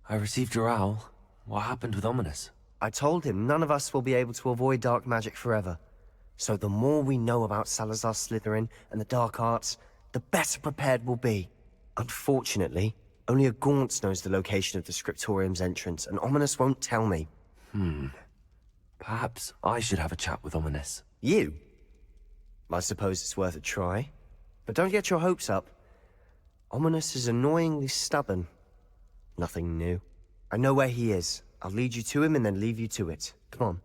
I received your owl. What happened with Ominous? I told him none of us will be able to avoid dark magic forever. So the more we know about Salazar Slytherin and the dark arts, the better prepared we'll be. Unfortunately, only a Gaunt knows the location of the Scriptorium's entrance, and Ominous won't tell me. Perhaps I should have a chat with Ominous. You? I suppose it's worth a try. But don't get your hopes up. Ominous is annoyingly stubborn. Nothing new. I know where he is. I'll lead you to him and then leave you to it. Come on.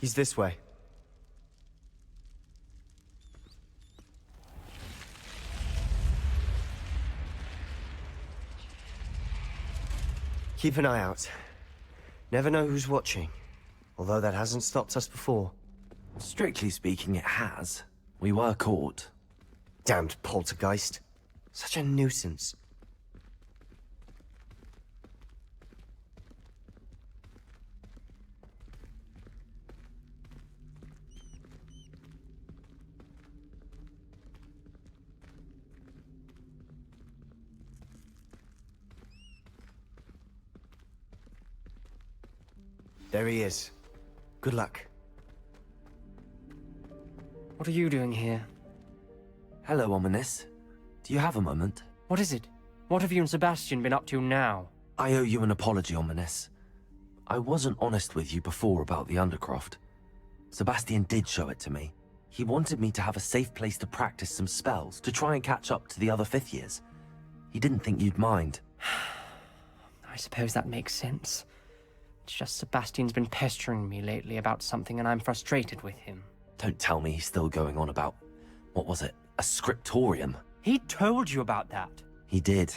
He's this way. Keep an eye out. Never know who's watching. Although that hasn't stopped us before. Strictly speaking, it has. We were caught. Damned poltergeist. Such a nuisance. There he is. Good luck. What are you doing here? Hello, Ominous. Do you have a moment? What is it? What have you and Sebastian been up to now? I owe you an apology, Ominous. I wasn't honest with you before about the Undercroft. Sebastian did show it to me. He wanted me to have a safe place to practice some spells, to try and catch up to the other fifth years. He didn't think you'd mind. I suppose that makes sense. It's just Sebastian's been pestering me lately about something and I'm frustrated with him. Don't tell me he's still going on about, what was it, a scriptorium? He told you about that? He did.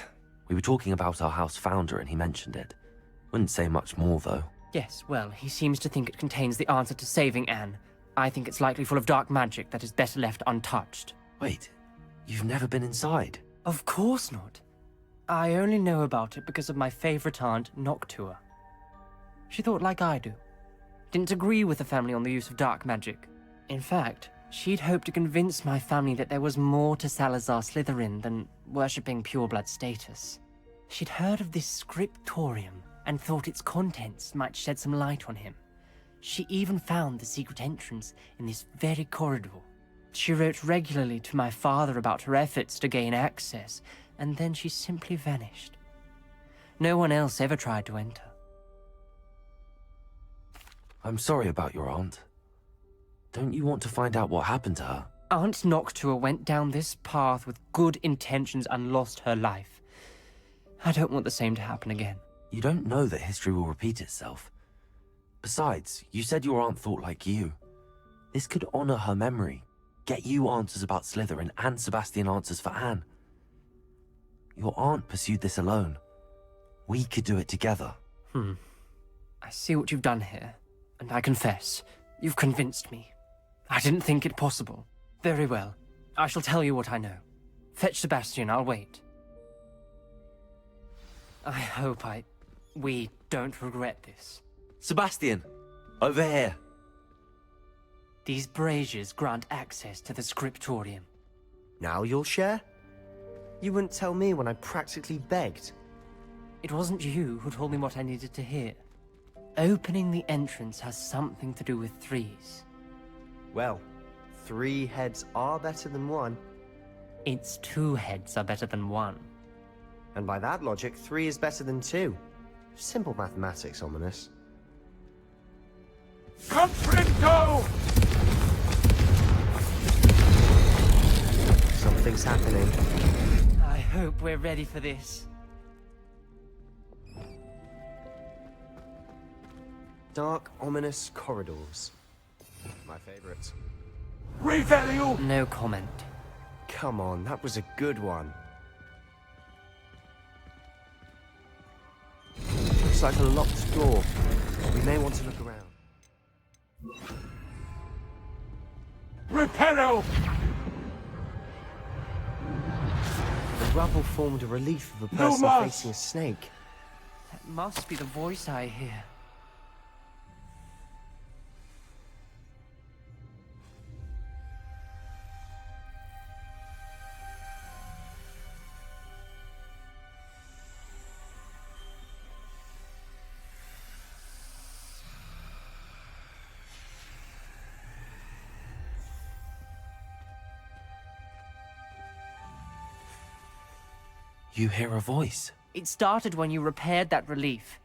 We were talking about our house founder and he mentioned it. Wouldn't say much more, though. Yes, well, he seems to think it contains the answer to saving Anne. I think it's likely full of dark magic that is better left untouched. Wait, you've never been inside? Of course not. I only know about it because of my favorite aunt, Noctua. She thought like I do. Didn't agree with the family on the use of dark magic. In fact, she'd hoped to convince my family that there was more to Salazar Slytherin than worshipping pureblood status. She'd heard of this scriptorium and thought its contents might shed some light on him. She even found the secret entrance in this very corridor. She wrote regularly to my father about her efforts to gain access, and then she simply vanished. No one else ever tried to enter. I'm sorry about your aunt. Don't you want to find out what happened to her? Aunt Noctua went down this path with good intentions and lost her life. I don't want the same to happen again. You don't know that history will repeat itself. Besides, you said your aunt thought like you. This could honor her memory, get you answers about Slytherin and Sebastian answers for Anne. Your aunt pursued this alone. We could do it together. I see what you've done here, and I confess, you've convinced me. I didn't think it possible. Very well. I shall tell you what I know. Fetch Sebastian, I'll wait. I hope we don't regret this. Sebastian! Over here! These braziers grant access to the scriptorium. Now you'll share? You wouldn't tell me when I practically begged. It wasn't you who told me what I needed to hear. Opening the entrance has something to do with threes. Well, 3 heads are better than 1. It's 2 heads are better than 1. And by that logic, 3 is better than 2. Simple mathematics, Ominous. Confrinto! Something's happening. I hope we're ready for this. Dark, ominous corridors. My favorite. Revelio! No comment. Come on, that was a good one. Looks like a locked door. We may want to look around. Repello! The rubble formed a relief of a No person mas! facing a snake. That must be the voice I hear. You hear a voice. It started when you repaired that relief.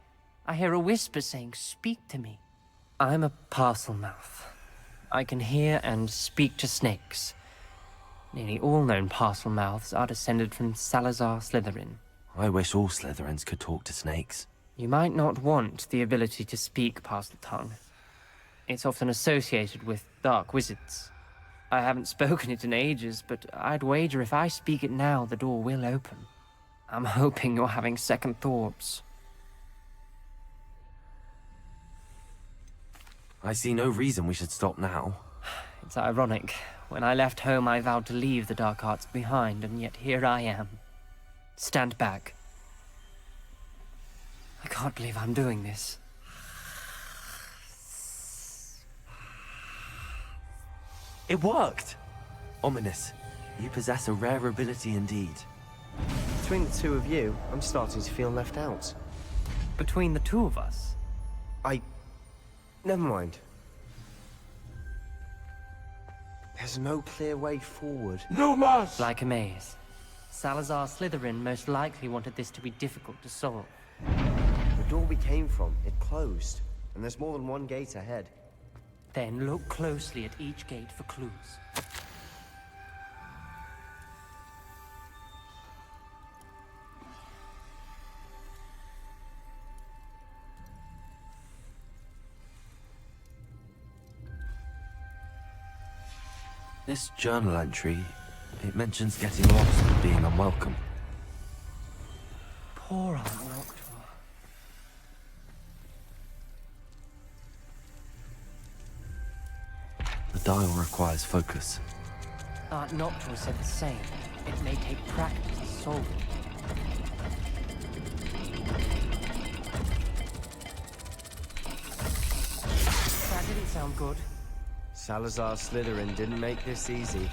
I hear a whisper saying, "Speak to me." I'm a parcel mouth. I can hear and speak to snakes. Nearly all known parcel mouths are descended from Salazar Slytherin. I wish all Slytherins could talk to snakes. You might not want the ability to speak parcel tongue. It's often associated with dark wizards. I haven't spoken it in ages, but I'd wager if I speak it now, the door will open. I'm hoping you're having second thoughts. I see no reason we should stop now. It's ironic. When I left home, I vowed to leave the dark arts behind, and yet here I am. Stand back. I can't believe I'm doing this. It worked! Ominous, you possess a rare ability indeed. Between the two of you, I'm starting to feel left out. Between the two of us? Never mind. There's no clear way forward. Numas! Like a maze. Salazar Slytherin most likely wanted this to be difficult to solve. The door we came from, it closed. And there's more than one gate ahead. Then look closely at each gate for clues. This journal entry, it mentions getting lost and being unwelcome. Poor Aunt Noctua. The dial requires focus. Aunt Noctua said the same. It may take practice to solve it. That didn't sound good. Salazar Slytherin didn't make this easy.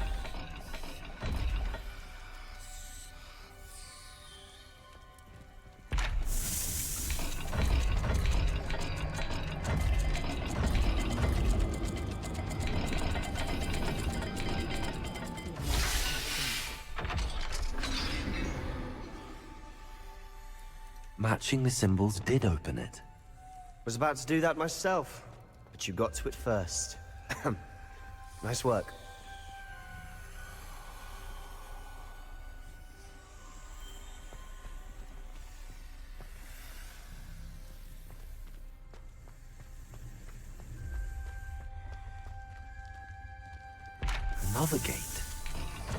Matching the symbols did open it. Was about to do that myself, but you got to it first. Nice work. Another gate.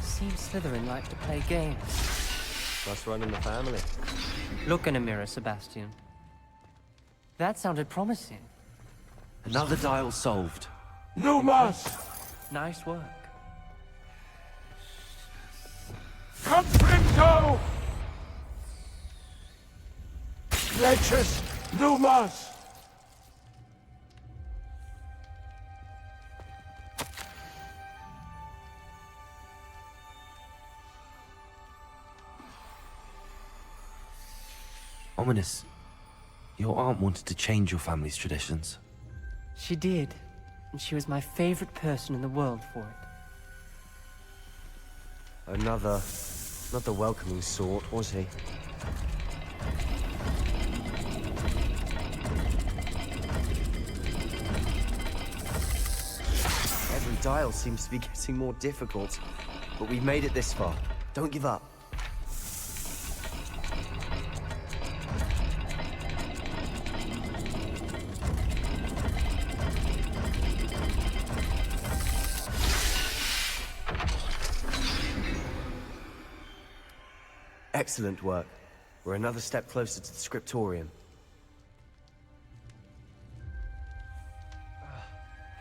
Seems Slytherin likes to play games. Must run in the family. Look in a mirror, Sebastian. That sounded promising. Another dial solved. Numas! Nice work. Confrinto! Leches! Numas! Ominous, your aunt wanted to change your family's traditions. She did, and she was my favorite person in the world for it. Another, not the welcoming sort, was he? Every dial seems to be getting more difficult, but we've made it this far. Don't give up. Excellent work. We're another step closer to the scriptorium.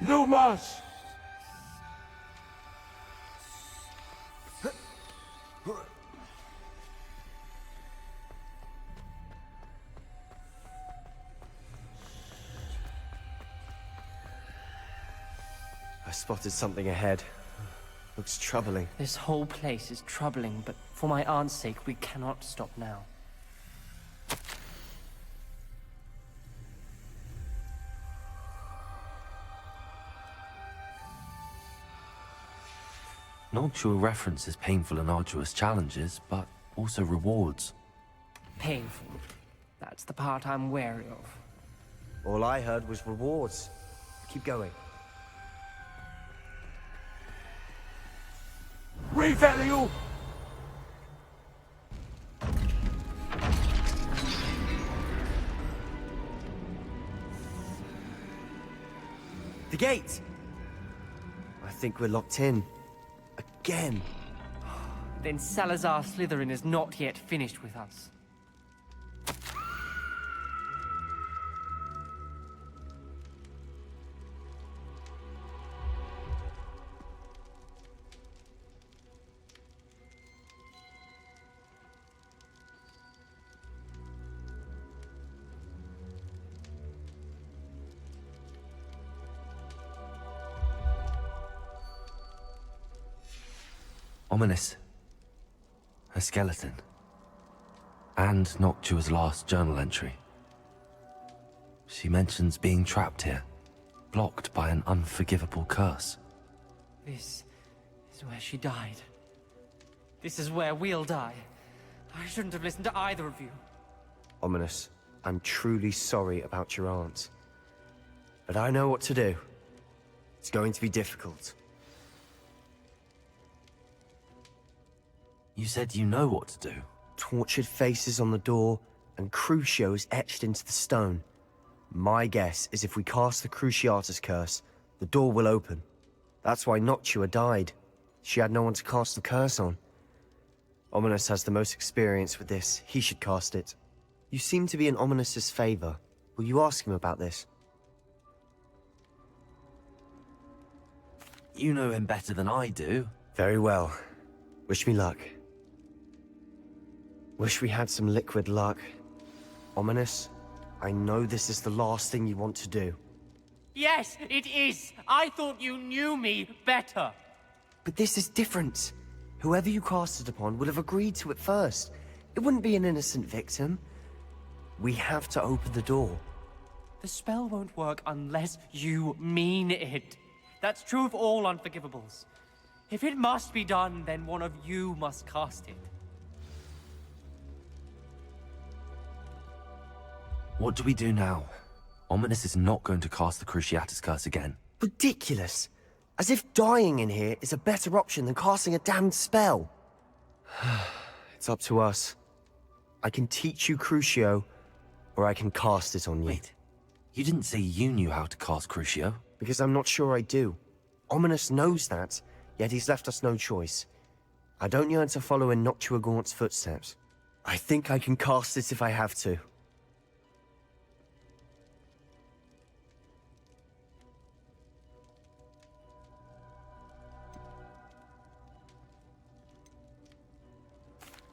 Numas! I spotted something ahead. Looks troubling. This whole place is troubling, but for my aunt's sake, we cannot stop now. Noctua references painful and arduous challenges, but also rewards. painful. That's the part I'm wary of. All I heard was rewards. Keep going. Revelio! The gate! I think we're locked in. Again. Then Salazar Slytherin is not yet finished with us. Ominous. A skeleton. And Noctua's last journal entry. She mentions being trapped here, blocked by an unforgivable curse. This is where she died. This is where we'll die. I shouldn't have listened to either of you. Ominous, I'm truly sorry about your aunt. But I know what to do. It's going to be difficult. You said you know what to do. Tortured faces on the door, and Crucios etched into the stone. My guess is if we cast the Cruciatus curse, the door will open. That's why Noctua died. She had no one to cast the curse on. Ominous has the most experience with this. He should cast it. You seem to be in Ominous's favor. Will you ask him about this? You know him better than I do. Very well. Wish me luck. Wish we had some liquid luck. Ominous, I know this is the last thing you want to do. Yes, it is! I thought you knew me better! But this is different. Whoever you cast it upon would have agreed to it first. It wouldn't be an innocent victim. We have to open the door. The spell won't work unless you mean it. That's true of all unforgivables. If it must be done, then one of you must cast it. What do we do now? Ominous is not going to cast the Cruciatus curse again. Ridiculous. As if dying in here is a better option than casting a damned spell. It's up to us. I can teach you Crucio, or I can cast it on you. Wait, you didn't say you knew how to cast Crucio? Because I'm not sure I do. Ominous knows that, yet he's left us no choice. I don't yearn to follow in Noctua Gaunt's footsteps. I think I can cast it if I have to.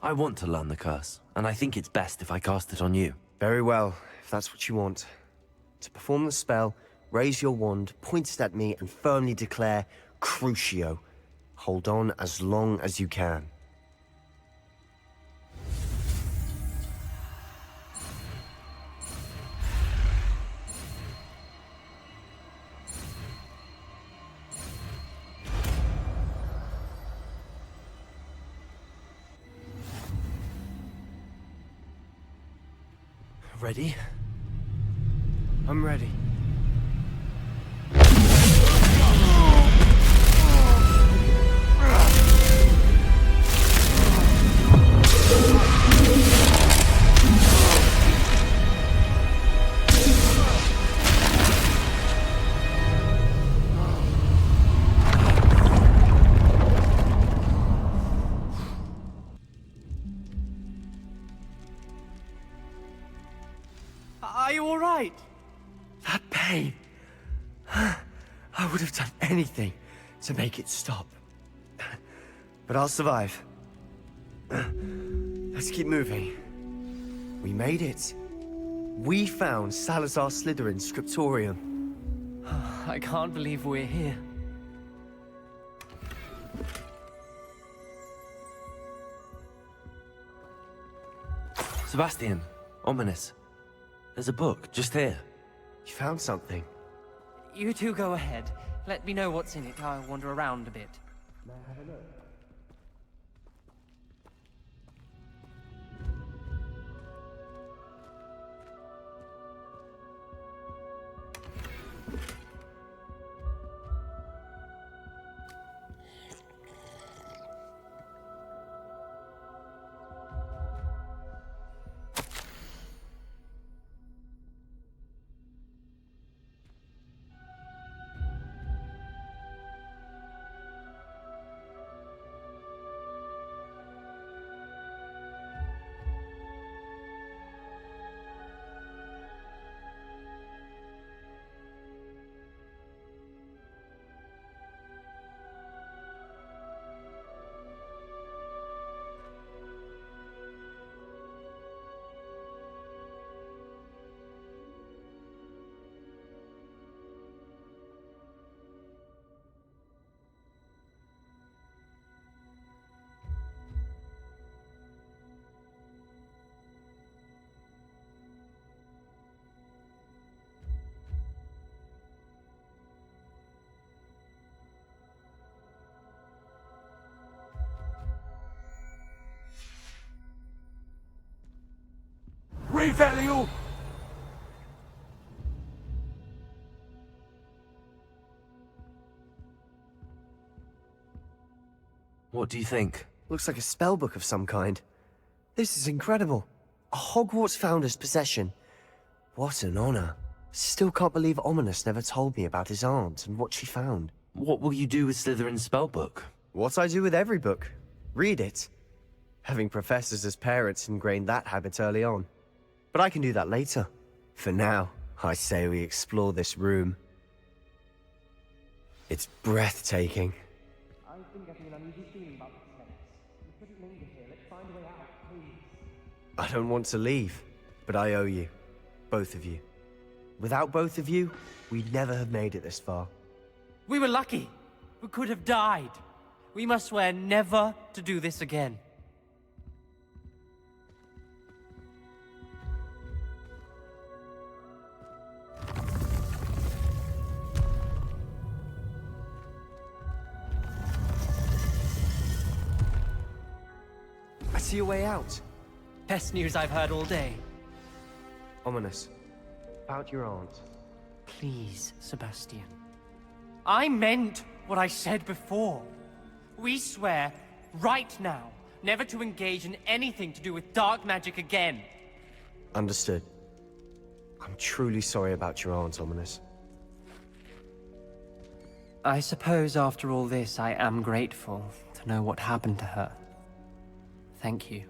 I want to learn the curse, and I think it's best if I cast it on you. Very well, if that's what you want. To perform the spell, raise your wand, point it at me, and firmly declare, Crucio. Hold on as long as you can. Ready? I'm ready. Are you all right? That pain. I would have done anything to make it stop. But I'll survive. Let's keep moving. We made it. We found Salazar Slytherin's scriptorium. I can't believe we're here. Sebastian, Ominous. There's a book, just here. You found something. You two go ahead. Let me know what's in it. I'll wander around a bit. Revelio! What do you think? Looks like a spellbook of some kind. This is incredible. A Hogwarts founder's possession. What an honor. Still can't believe Ominous never told me about his aunt and what she found. What will you do with Slytherin's spellbook? What I do with every book. Read it. Having professors as parents ingrained that habit early on. But I can do that later. For now, I say we explore this room. It's breathtaking. I've been getting an uneasy feeling about this place. We couldn't linger here. Let's find a way out, please. I don't want to leave, but I owe you. Both of you. Without both of you, we'd never have made it this far. We were lucky. We could have died. We must swear never to do this again. I see a way out. Best news I've heard all day. Ominous. About your aunt. Please, Sebastian. I meant what I said before. We swear, right now, never to engage in anything to do with dark magic again. Understood. I'm truly sorry about your aunt, Ominous. I suppose after all this, I am grateful to know what happened to her. Thank you.